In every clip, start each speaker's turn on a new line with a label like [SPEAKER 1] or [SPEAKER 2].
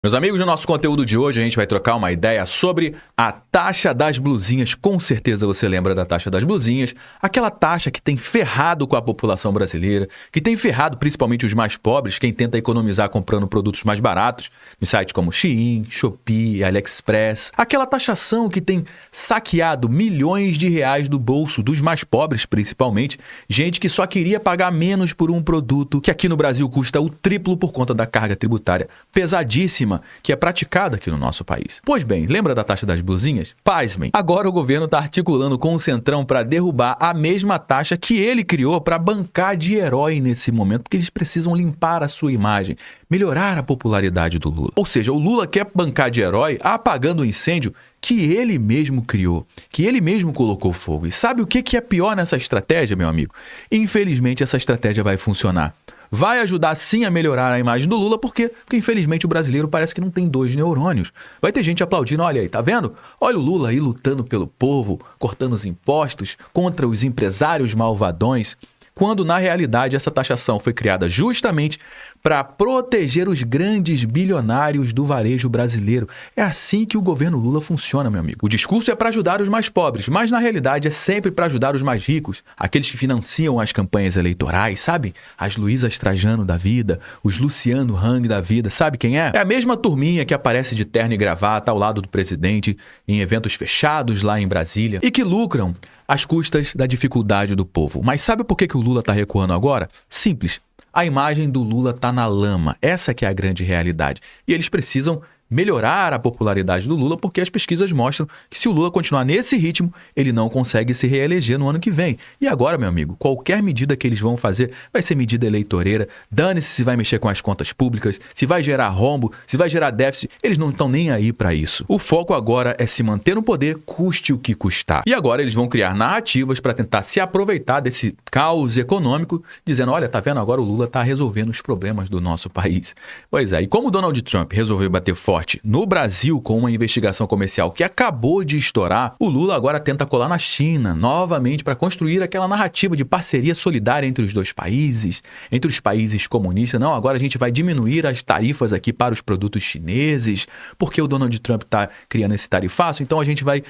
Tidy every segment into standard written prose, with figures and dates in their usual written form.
[SPEAKER 1] Meus amigos, no nosso conteúdo de hoje a gente vai trocar uma ideia sobre a taxa das blusinhas. Com certeza você lembra da taxa das blusinhas, aquela taxa que tem ferrado com a população brasileira, que tem ferrado principalmente os mais pobres, quem tenta economizar comprando produtos mais baratos, nos sites como Shein, Shopee, AliExpress. Aquela taxação que tem saqueado milhões de reais do bolso dos mais pobres, principalmente, gente que só queria pagar menos por um produto que aqui no Brasil custa o triplo por conta da carga tributária pesadíssima que é praticada aqui no nosso país. Pois bem, lembra da taxa das blusinhas? Pasmem, agora o governo está articulando com o Centrão para derrubar a mesma taxa que ele criou para bancar de herói nesse momento, porque eles precisam limpar a sua imagem, melhorar a popularidade do Lula. Ou seja, o Lula quer bancar de herói apagando o incêndio que ele mesmo criou, que ele mesmo colocou fogo. E sabe o que é pior nessa estratégia, meu amigo? Infelizmente, essa estratégia vai funcionar. Vai ajudar sim a melhorar a imagem do Lula, porque infelizmente o brasileiro parece que não tem dois neurônios. Vai ter gente aplaudindo, olha aí, tá vendo? Olha o Lula aí lutando pelo povo, cortando os impostos, contra os empresários malvadões, quando na realidade essa taxação foi criada justamente para proteger os grandes bilionários do varejo brasileiro. É assim que o governo Lula funciona, meu amigo. O discurso é para ajudar os mais pobres, mas na realidade é sempre para ajudar os mais ricos, aqueles que financiam as campanhas eleitorais, sabe? As Luísas Trajano da vida, os Luciano Hang da vida, sabe quem é? É a mesma turminha que aparece de terno e gravata ao lado do presidente em eventos fechados lá em Brasília e que lucram às custas da dificuldade do povo. Mas sabe por que o Lula está recuando agora? Simples. A imagem do Lula está na lama. Essa que é a grande realidade. E eles precisam melhorar a popularidade do Lula, porque as pesquisas mostram que se o Lula continuar nesse ritmo, ele não consegue se reeleger no ano que vem. E agora, meu amigo, qualquer medida que eles vão fazer vai ser medida eleitoreira. Dane-se se vai mexer com as contas públicas, se vai gerar rombo, se vai gerar déficit. Eles não estão nem aí para isso. O foco agora é se manter no poder, custe o que custar. E agora eles vão criar narrativas para tentar se aproveitar desse caos econômico, dizendo, olha, tá vendo? Agora o Lula tá resolvendo os problemas do nosso país. Pois é, e como o Donald Trump resolveu bater forte no Brasil com uma investigação comercial que acabou de estourar, o Lula agora tenta colar na China novamente para construir aquela narrativa de parceria solidária entre os dois países, entre os países comunistas. Não, agora a gente vai diminuir as tarifas aqui para os produtos chineses, porque o Donald Trump está criando esse tarifaço, então a gente vai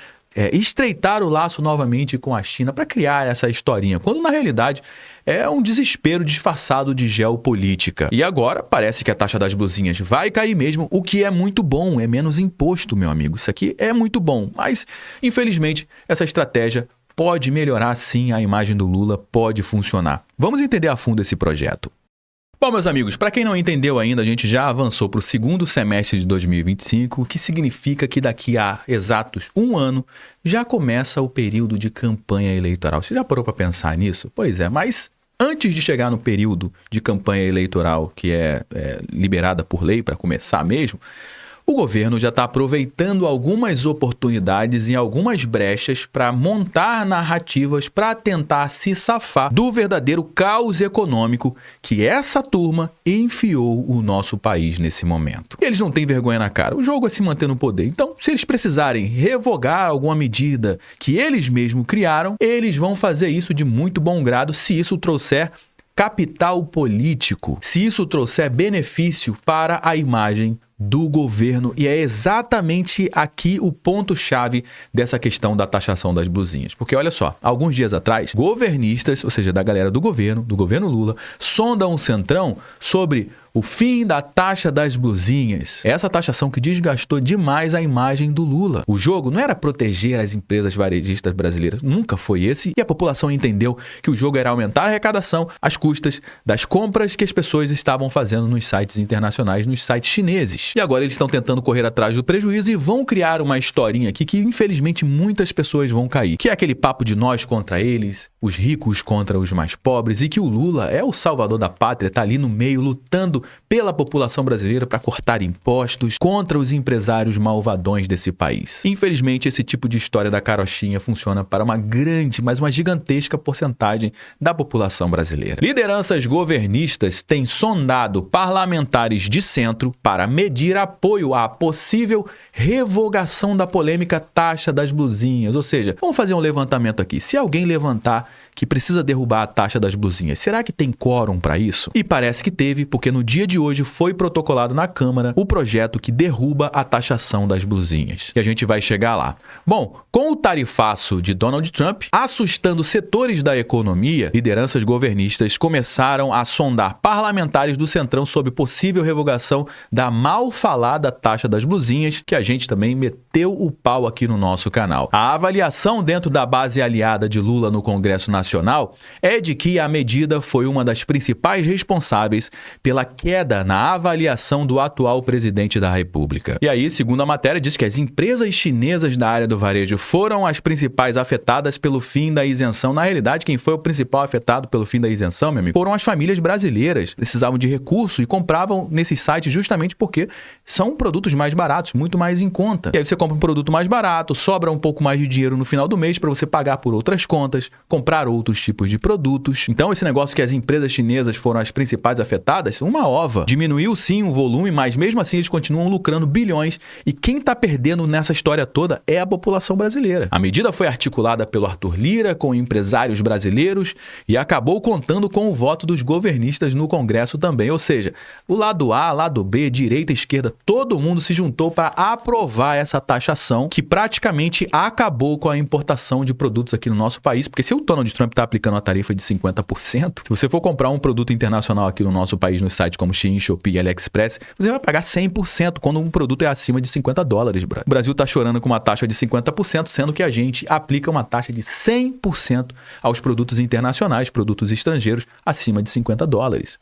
[SPEAKER 1] estreitar o laço novamente com a China para criar essa historinha, quando na realidade é um desespero disfarçado de geopolítica. E agora parece que a taxa das blusinhas vai cair mesmo, o que é muito bom, é menos imposto, meu amigo. Isso aqui é muito bom, mas infelizmente essa estratégia pode melhorar sim a imagem do Lula, pode funcionar. Vamos entender a fundo esse projeto. Bom, meus amigos, para quem não entendeu ainda, a gente já avançou para o segundo semestre de 2025, o que significa que daqui a exatos um ano já começa o período de campanha eleitoral. Você já parou para pensar nisso? Pois é, mas antes de chegar no período de campanha eleitoral, que é liberada por lei para começar mesmo, o governo já está aproveitando algumas oportunidades e algumas brechas para montar narrativas para tentar se safar do verdadeiro caos econômico que essa turma enfiou o nosso país nesse momento. Eles não têm vergonha na cara, o jogo é se manter no poder. Então, se eles precisarem revogar alguma medida que eles mesmos criaram, eles vão fazer isso de muito bom grado se isso trouxer capital político, se isso trouxer benefício para a imagem do governo, e é exatamente aqui o ponto-chave dessa questão da taxação das blusinhas. Porque olha só, alguns dias atrás, governistas, ou seja, da galera do governo Lula, sondam o Centrão sobre o fim da taxa das blusinhas. Essa taxação que desgastou demais a imagem do Lula. O jogo não era proteger as empresas varejistas brasileiras, nunca foi esse, e a população entendeu que o jogo era aumentar a arrecadação às custas das compras que as pessoas estavam fazendo nos sites internacionais, nos sites chineses. E agora eles estão tentando correr atrás do prejuízo e vão criar uma historinha aqui que infelizmente muitas pessoas vão cair. Que é aquele papo de nós contra eles, os ricos contra os mais pobres, e que o Lula é o salvador da pátria, tá ali no meio lutando pela população brasileira para cortar impostos contra os empresários malvadões desse país. Infelizmente, esse tipo de história da carochinha funciona para uma grande, mas uma gigantesca porcentagem da população brasileira. Lideranças governistas têm sondado parlamentares de centro para medir apoio à possível revogação da polêmica taxa das blusinhas. Ou seja, vamos fazer um levantamento aqui. Se alguém levantar que precisa derrubar a taxa das blusinhas. Será que tem quórum para isso? E parece que teve, porque no dia de hoje foi protocolado na Câmara o projeto que derruba a taxação das blusinhas. E a gente vai chegar lá. Bom, com o tarifaço de Donald Trump assustando setores da economia, lideranças governistas começaram a sondar parlamentares do Centrão sobre possível revogação da mal falada taxa das blusinhas, que a gente também meteu o pau aqui no nosso canal. A avaliação dentro da base aliada de Lula no Congresso Nacional é de que a medida foi uma das principais responsáveis pela queda na avaliação do atual presidente da República. E aí, segundo a matéria, diz que as empresas chinesas da área do varejo foram as principais afetadas pelo fim da isenção. Na realidade, quem foi o principal afetado pelo fim da isenção, meu amigo, foram as famílias brasileiras. Precisavam de recurso e compravam nesses sites justamente porque são produtos mais baratos, muito mais em conta. E aí você compra um produto mais barato, sobra um pouco mais de dinheiro no final do mês para você pagar por outras contas, comprar outros tipos de produtos. Então esse negócio que as empresas chinesas foram as principais afetadas, uma ova. Diminuiu sim o volume, mas mesmo assim eles continuam lucrando bilhões e quem está perdendo nessa história toda é a população brasileira. A medida foi articulada pelo Arthur Lira com empresários brasileiros e acabou contando com o voto dos governistas no Congresso também, ou seja, o lado A, lado B, direita, esquerda, todo mundo se juntou para aprovar essa taxação que praticamente acabou com a importação de produtos aqui no nosso país, porque se o Donald Trump está aplicando a tarifa de 50%, se você for comprar um produto internacional aqui no nosso país, nos sites como Shein, Shopee e AliExpress, você vai pagar 100% quando um produto é acima de $50, brother. O Brasil está chorando com uma taxa de 50%, sendo que a gente aplica uma taxa de 100% aos produtos internacionais, produtos estrangeiros, acima de $50.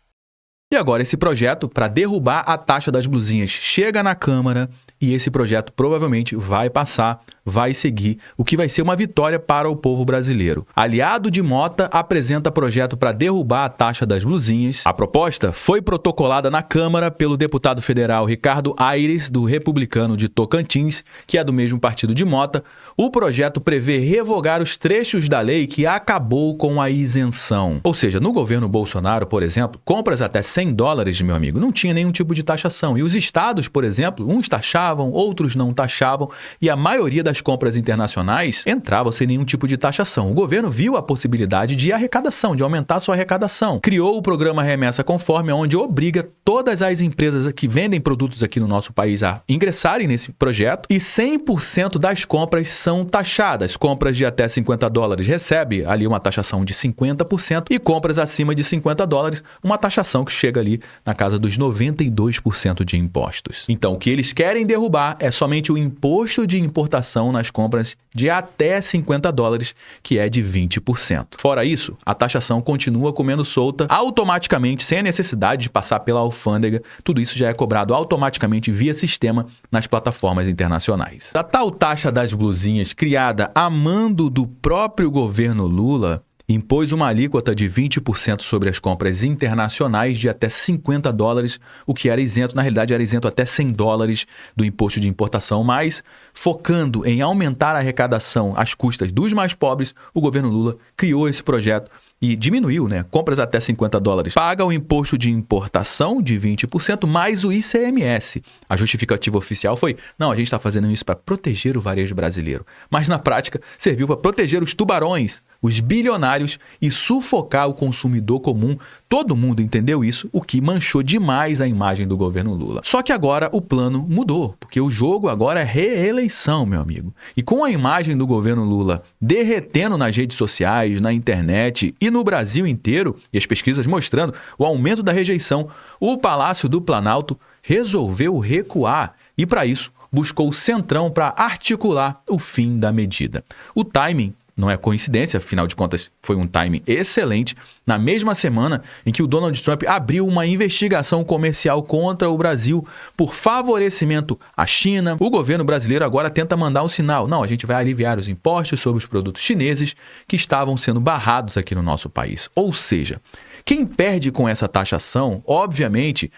[SPEAKER 1] E agora esse projeto para derrubar a taxa das blusinhas chega na Câmara e esse projeto provavelmente vai passar, vai seguir, o que vai ser uma vitória para o povo brasileiro. Aliado de Mota apresenta projeto para derrubar a taxa das blusinhas. A proposta foi protocolada na Câmara pelo deputado federal Ricardo Aires, do Republicano de Tocantins, que é do mesmo partido de Mota. O projeto prevê revogar os trechos da lei que acabou com a isenção. Ou seja, no governo Bolsonaro, por exemplo, compras até $100, meu amigo, não tinha nenhum tipo de taxação. E os estados, por exemplo, uns taxavam, outros não taxavam, e a maioria das compras internacionais entravam sem nenhum tipo de taxação. O governo viu a possibilidade de arrecadação, de aumentar sua arrecadação. Criou o programa Remessa Conforme, onde obriga todas as empresas que vendem produtos aqui no nosso país a ingressarem nesse projeto, e 100% das compras são taxadas. Compras de até $50 recebe ali uma taxação de 50%, e compras acima de $50, uma taxação que chega ali na casa dos 92% de impostos. Então, o que eles querem derrubar é somente o imposto de importação nas compras de até $50, que é de 20%. Fora isso, a taxação continua comendo solta automaticamente, sem a necessidade de passar pela alfândega. Tudo isso já é cobrado automaticamente via sistema nas plataformas internacionais. A tal taxa das blusinhas, criada a mando do próprio governo Lula, impôs uma alíquota de 20% sobre as compras internacionais de até $50, o que era isento, na realidade era isento até $100 do imposto de importação, mas focando em aumentar a arrecadação às custas dos mais pobres, o governo Lula criou esse projeto e diminuiu, né? Compras até $50 paga o imposto de importação de 20% mais o ICMS. A justificativa oficial foi, não, a gente está fazendo isso para proteger o varejo brasileiro. Mas na prática serviu para proteger os tubarões, os bilionários e sufocar o consumidor comum. Todo mundo entendeu isso, o que manchou demais a imagem do governo Lula. Só que agora o plano mudou, porque o jogo agora é reeleição, meu amigo. E com a imagem do governo Lula derretendo nas redes sociais, na internet e no Brasil inteiro, e as pesquisas mostrando o aumento da rejeição, o Palácio do Planalto resolveu recuar e, para isso, buscou o Centrão para articular o fim da medida. O timing não é coincidência, afinal de contas, foi um timing excelente. Na mesma semana em que o Donald Trump abriu uma investigação comercial contra o Brasil por favorecimento à China, o governo brasileiro agora tenta mandar um sinal. Não, a gente vai aliviar os impostos sobre os produtos chineses que estavam sendo barrados aqui no nosso país. Ou seja, quem perde com essa taxação, obviamente,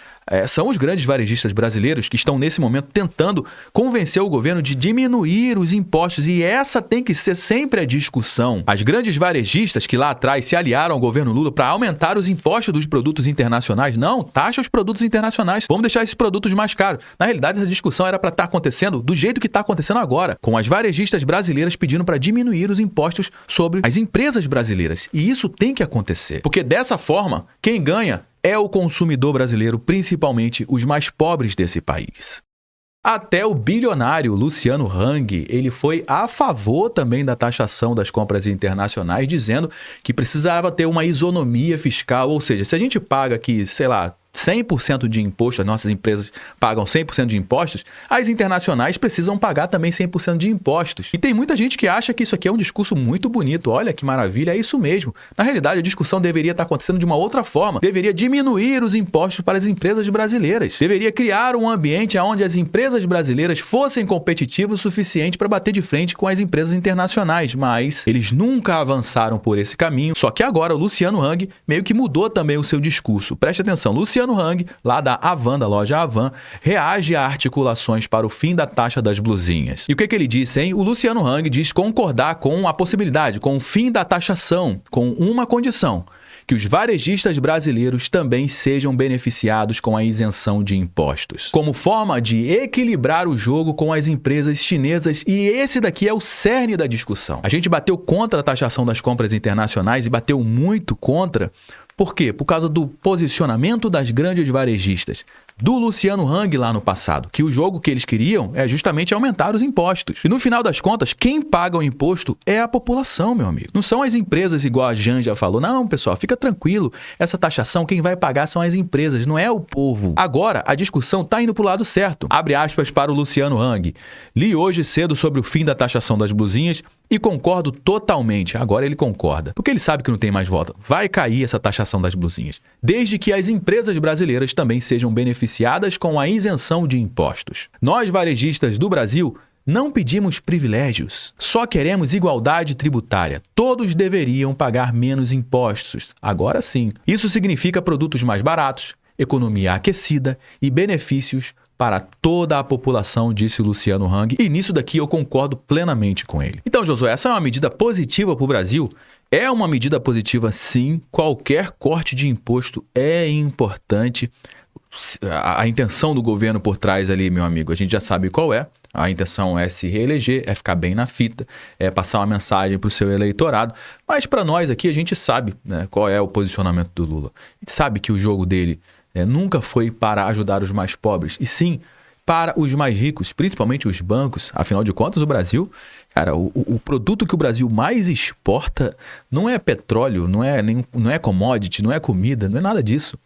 [SPEAKER 1] são os grandes varejistas brasileiros que estão nesse momento tentando convencer o governo de diminuir os impostos, e essa tem que ser sempre a discussão. As grandes varejistas que lá atrás se aliaram ao governo Lula para aumentar os impostos dos produtos internacionais, não, taxa os produtos internacionais, vamos deixar esses produtos mais caros. Na realidade, essa discussão era para estar acontecendo do jeito que está acontecendo agora, com as varejistas brasileiras pedindo para diminuir os impostos sobre as empresas brasileiras. E isso tem que acontecer, porque dessa forma, quem ganha é o consumidor brasileiro, principalmente os mais pobres desse país. Até o bilionário Luciano Hang, ele foi a favor também da taxação das compras internacionais, dizendo que precisava ter uma isonomia fiscal, ou seja, se a gente paga aqui, sei lá, 100% de imposto, as nossas empresas pagam 100% de impostos, as internacionais precisam pagar também 100% de impostos. E tem muita gente que acha que isso aqui é um discurso muito bonito, olha que maravilha, é isso mesmo. Na realidade, a discussão deveria estar acontecendo de uma outra forma, deveria diminuir os impostos para as empresas brasileiras, deveria criar um ambiente onde as empresas brasileiras fossem competitivas o suficiente para bater de frente com as empresas internacionais, mas eles nunca avançaram por esse caminho, só que agora o Luciano Hang meio que mudou também o seu discurso. Preste atenção, Luciano Hang, lá da Havan, da loja Havan, reage a articulações para o fim da taxa das blusinhas. E o que ele disse, hein? O Luciano Hang diz concordar com a possibilidade, com o fim da taxação, com uma condição: que os varejistas brasileiros também sejam beneficiados com a isenção de impostos, como forma de equilibrar o jogo com as empresas chinesas, e esse daqui é o cerne da discussão. A gente bateu contra a taxação das compras internacionais e bateu muito contra. Por quê? Por causa do posicionamento das grandes varejistas, do Luciano Hang lá no passado, que o jogo que eles queriam é justamente aumentar os impostos. E no final das contas, quem paga o imposto é a população, meu amigo. Não são as empresas, igual a Jan já falou. Não, pessoal, fica tranquilo. Essa taxação, quem vai pagar são as empresas, não é o povo. Agora, a discussão está indo para o lado certo. Abre aspas para o Luciano Hang. Li hoje cedo sobre o fim da taxação das blusinhas e concordo totalmente. Agora ele concorda, porque ele sabe que não tem mais volta. Vai cair essa taxação das blusinhas, desde que as empresas brasileiras também sejam beneficiadas com a isenção de impostos. Nós, varejistas do Brasil, não pedimos privilégios, só queremos igualdade tributária. Todos deveriam pagar menos impostos. Agora sim. Isso significa produtos mais baratos, economia aquecida e benefícios para toda a população, disse Luciano Hang, e nisso daqui eu concordo plenamente com ele. Então, Josué, essa é uma medida positiva para o Brasil? É uma medida positiva, sim. Qualquer corte de imposto é importante. A intenção do governo por trás ali, meu amigo, a gente já sabe qual é. A intenção é se reeleger, é ficar bem na fita, é passar uma mensagem para o seu eleitorado. Mas para nós aqui, a gente sabe, né, qual é o posicionamento do Lula. A gente sabe que o jogo dele nunca foi para ajudar os mais pobres, e sim para os mais ricos, principalmente os bancos. Afinal de contas, o Brasil, cara, o produto que o Brasil mais exporta não é petróleo, não é commodity, não é comida, não é nada disso.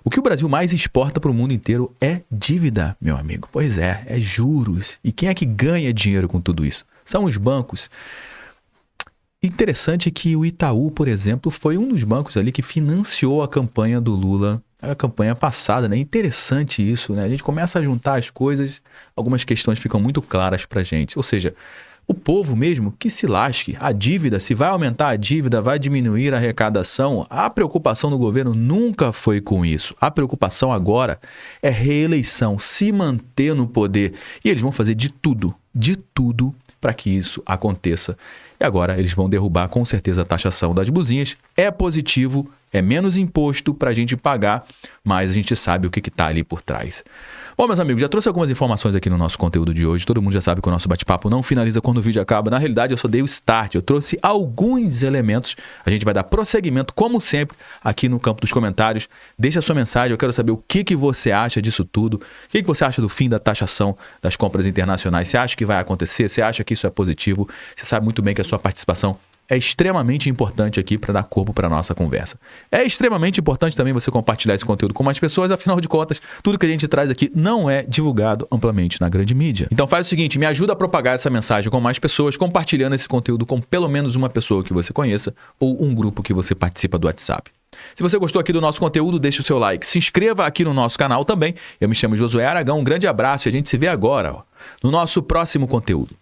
[SPEAKER 1] O que o Brasil mais exporta para o mundo inteiro é dívida, meu amigo. Pois é juros. E quem é que ganha dinheiro com tudo isso? São os bancos. Interessante que o Itaú, por exemplo, foi um dos bancos ali que financiou a campanha do Lula, a campanha passada, né? Interessante isso, né? A gente começa a juntar as coisas, algumas questões ficam muito claras pra gente. Ou seja, o povo mesmo que se lasque. A dívida, se vai aumentar a dívida, vai diminuir a arrecadação, a preocupação do governo nunca foi com isso. A preocupação agora é reeleição, se manter no poder. E eles vão fazer de tudo para que isso aconteça. E agora eles vão derrubar com certeza a taxação das blusinhas. É positivo, é menos imposto para a gente pagar, mas a gente sabe o que está ali por trás. Bom, meus amigos, já trouxe algumas informações aqui no nosso conteúdo de hoje. Todo mundo já sabe que o nosso bate-papo não finaliza quando o vídeo acaba. Na realidade, eu só dei o start. Eu trouxe alguns elementos. A gente vai dar prosseguimento, como sempre, aqui no campo dos comentários. Deixa a sua mensagem. Eu quero saber o que você acha disso tudo. O que você acha do fim da taxação das compras internacionais? Você acha que vai acontecer? Você acha que isso é positivo? Você sabe muito bem que a sua participação é extremamente importante aqui para dar corpo para a nossa conversa. É extremamente importante também você compartilhar esse conteúdo com mais pessoas, afinal de contas, tudo que a gente traz aqui não é divulgado amplamente na grande mídia. Então faz o seguinte, me ajuda a propagar essa mensagem com mais pessoas, compartilhando esse conteúdo com pelo menos uma pessoa que você conheça ou um grupo que você participa do WhatsApp. Se você gostou aqui do nosso conteúdo, deixe o seu like. Se inscreva aqui no nosso canal também. Eu me chamo Josué Aragão, um grande abraço e a gente se vê agora no nosso próximo conteúdo.